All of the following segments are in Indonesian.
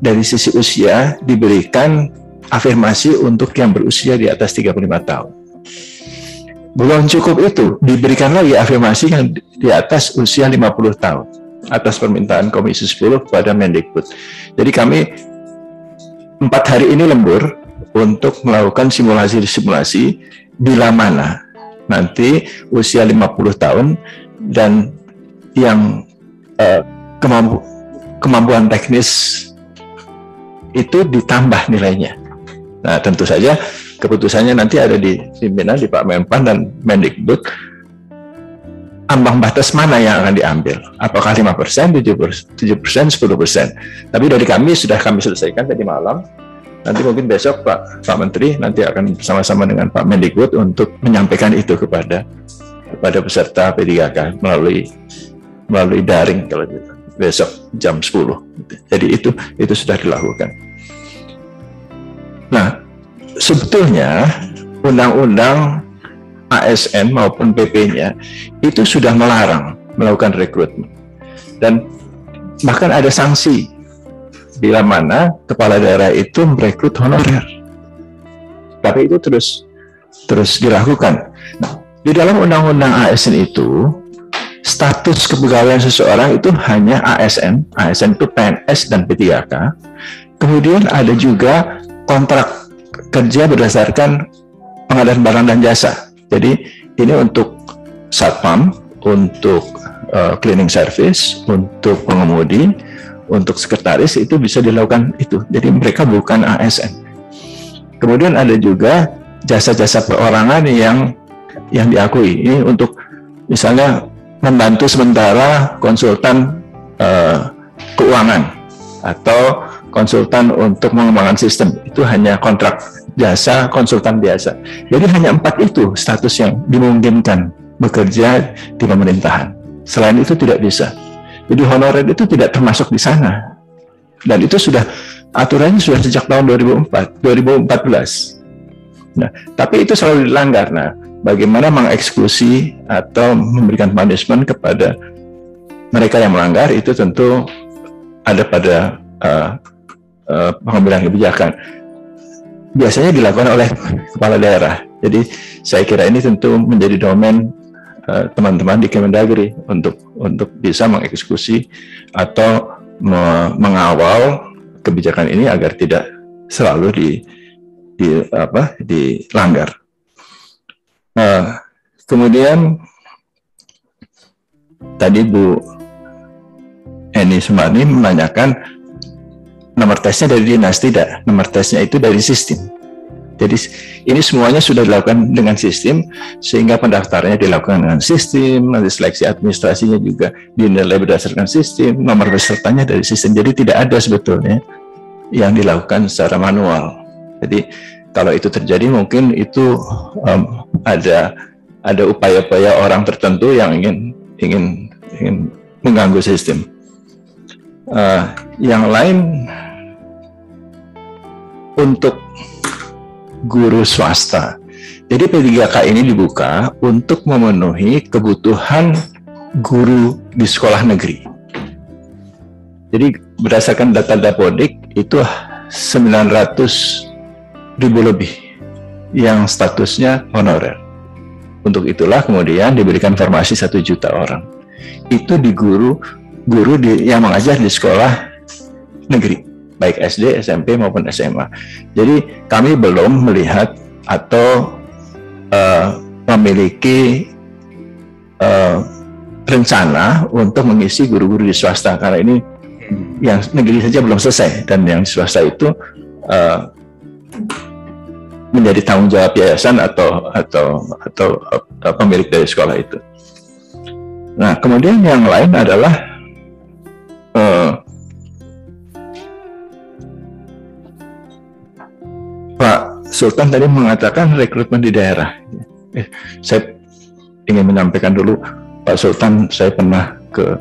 dari sisi usia diberikan afirmasi untuk yang berusia di atas 35 tahun. Belum cukup itu, diberikan lagi afirmasi yang di atas usia 50 tahun atas permintaan Komisi 10 kepada Mendikbud. Jadi kami 4 hari ini lembur untuk melakukan simulasi-simulasi bila mana nanti usia 50 tahun dan yang kemampuan teknis itu ditambah nilainya. Nah, tentu saja keputusannya nanti ada di pimpinan, di Pak Menpan dan Mendikbud. Ambang batas mana yang akan diambil? Apakah 5%, 7%, 10%? Tapi dari kami sudah kami selesaikan tadi malam. Nanti mungkin besok Pak Menteri nanti akan bersama-sama dengan Pak Mendikbud untuk menyampaikan itu kepada peserta P3K melalui daring kalau gitu. Besok jam 10. Jadi itu sudah dilakukan. Nah, sebetulnya undang-undang ASN maupun PP-nya itu sudah melarang melakukan rekrutmen. Dan bahkan ada sanksi bila mana kepala daerah itu merekrut honorer. Tapi itu terus dilakukan. Nah, di dalam undang-undang ASN itu status kepegawaian seseorang itu hanya ASN. ASN itu PNS dan P3K. Kemudian ada juga kontrak kerja berdasarkan pengadaan barang dan jasa. Jadi ini untuk satpam, untuk cleaning service, untuk pengemudi, untuk sekretaris itu bisa dilakukan itu. Jadi mereka bukan ASN. Kemudian ada juga jasa-jasa perorangan yang diakui. Ini untuk misalnya membantu sementara konsultan keuangan atau konsultan untuk mengembangkan sistem. Itu hanya kontrak jasa konsultan biasa. Jadi hanya 4 itu status yang dimungkinkan bekerja di pemerintahan. Selain itu tidak bisa. Jadi honorer itu tidak termasuk di sana. Dan itu aturannya sudah sejak tahun 2014. Nah, tapi itu selalu dilanggar. Nah, bagaimana mengeksekusi atau memberikan punishment kepada mereka yang melanggar itu tentu ada pada pengambilan kebijakan. Biasanya dilakukan oleh kepala daerah. Jadi saya kira ini tentu menjadi domain teman-teman di Kemendagri untuk bisa mengeksekusi atau mengawal kebijakan ini agar tidak selalu dilanggar. Kemudian tadi Bu Eni Sumarni menanyakan nomor tesnya dari dinas. Tidak, nomor tesnya itu dari sistem. Jadi ini semuanya sudah dilakukan dengan sistem, sehingga pendaftarannya dilakukan dengan sistem, nanti seleksi administrasinya juga dinilai berdasarkan sistem, nomor pesertanya dari sistem. Jadi tidak ada sebetulnya yang dilakukan secara manual. Jadi kalau itu terjadi mungkin itu ada upaya-upaya orang tertentu yang ingin mengganggu sistem. Yang lain untuk guru swasta. Jadi P3K ini dibuka untuk memenuhi kebutuhan guru di sekolah negeri. Jadi berdasarkan data Dapodik itu 900.000 lebih yang statusnya honorer. Untuk itulah kemudian diberikan formasi 1 juta orang. Itu di guru yang mengajar di sekolah negeri, baik SD, SMP maupun SMA. Jadi kami belum melihat atau memiliki rencana untuk mengisi guru-guru di swasta, karena ini yang negeri saja belum selesai dan yang di swasta itu menjadi tanggung jawab yayasan atau pemilik dari sekolah itu. Nah, kemudian yang lain adalah Pak Sultan tadi mengatakan rekrutmen di daerah. Saya ingin menyampaikan dulu, Pak Sultan, saya pernah ke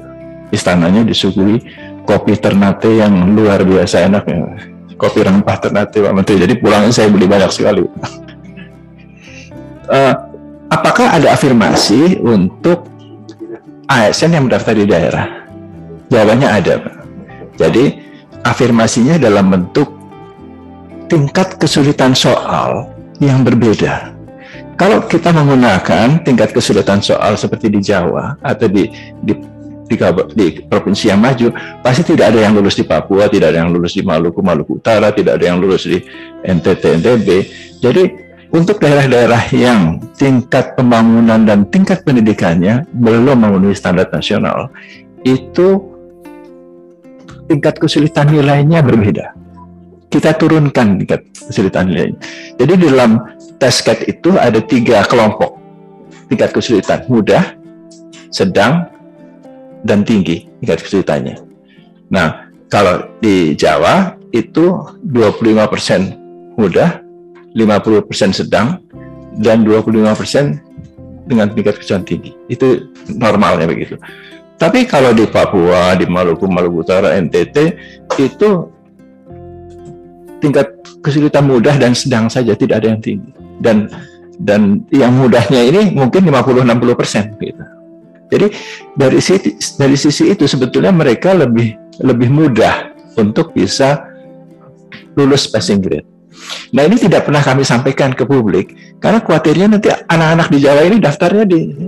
istananya disuguhi kopi Ternate yang luar biasa enaknya. Kopi rempah Ternate, Pak Menteri. Jadi pulangnya saya beli banyak sekali. Apakah ada afirmasi untuk ASN yang mendaftar di daerah? Jawabannya ada, Pak. Jadi afirmasinya dalam bentuk tingkat kesulitan soal yang berbeda. Kalau kita menggunakan tingkat kesulitan soal seperti di Jawa atau di provinsi yang maju, pasti tidak ada yang lulus di Papua, tidak ada yang lulus di Maluku Utara, tidak ada yang lulus di NTT, NTB. Jadi untuk daerah-daerah yang tingkat pembangunan dan tingkat pendidikannya belum memenuhi standar nasional, itu tingkat kesulitan nilainya berbeda. Kita turunkan tingkat kesulitan nilainya. Jadi di dalam tes CAT itu ada 3 kelompok tingkat kesulitan: mudah, sedang, dan tinggi tingkat kesulitannya. Nah, kalau di Jawa itu 25% mudah, 50% sedang, dan 25% dengan tingkat kesulitan tinggi. Itu normalnya begitu. Tapi kalau di Papua, di Maluku Utara, NTT, itu tingkat kesulitan mudah dan sedang saja, tidak ada yang tinggi. Dan yang mudahnya ini mungkin 50-60% gitu. Jadi dari sisi itu sebetulnya mereka lebih mudah untuk bisa lulus passing grade. Nah, ini tidak pernah kami sampaikan ke publik karena khawatirnya nanti anak-anak di Jawa ini daftarnya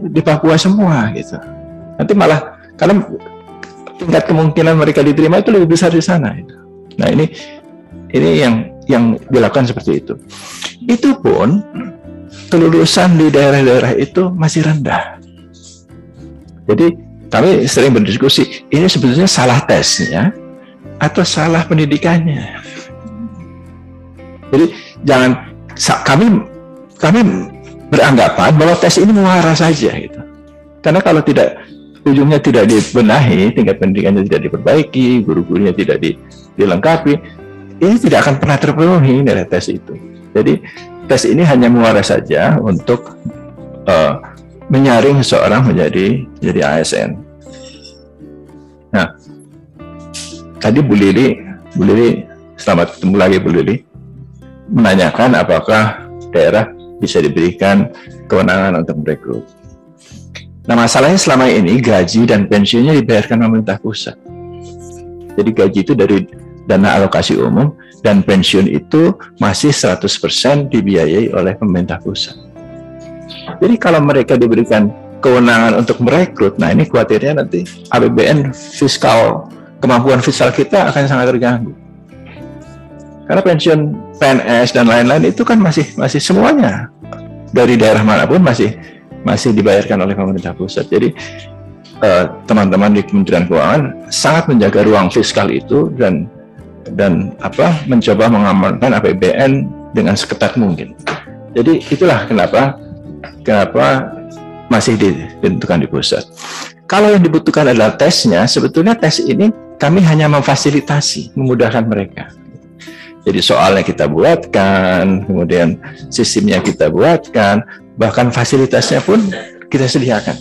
di Papua semua gitu. Nanti malah karena tingkat kemungkinan mereka diterima itu lebih besar di sana gitu. Nah, ini yang dilakukan seperti itu. Itu pun kelulusan di daerah-daerah itu masih rendah. Jadi kami sering berdiskusi, ini sebetulnya salah tesnya atau salah pendidikannya. Jadi kami beranggapan bahwa tes ini muara saja gitu. Karena kalau ujungnya tidak dibenahi, tingkat pendidikannya tidak diperbaiki, guru-gurunya tidak dilengkapi, ini tidak akan pernah terpenuhi dari tes itu. Jadi tes ini hanya muara saja untuk menyaring seseorang menjadi ASN. Nah, tadi Bu Lili, selamat ketemu lagi Bu Lili, menanyakan apakah daerah bisa diberikan kewenangan untuk merekrut. Nah, masalahnya selama ini gaji dan pensiunnya dibayarkan pemerintah pusat. Jadi gaji itu dari dana alokasi umum dan pensiun itu masih 100% dibiayai oleh pemerintah pusat. Jadi kalau mereka diberikan kewenangan untuk merekrut, nah ini khawatirnya nanti APBN fiskal, kemampuan fiskal kita akan sangat terganggu. Karena pensiun PNS dan lain-lain itu kan masih semuanya dari daerah manapun masih dibayarkan oleh pemerintah pusat. Jadi teman-teman di Kementerian Keuangan sangat menjaga ruang fiskal itu dan mencoba mengamankan APBN dengan seketat mungkin. Jadi itulah kenapa masih ditentukan di pusat. Kalau yang dibutuhkan adalah tesnya, sebetulnya tes ini kami hanya memfasilitasi, memudahkan mereka. Jadi soalnya kita buatkan, kemudian sistemnya kita buatkan, bahkan fasilitasnya pun kita sediakan.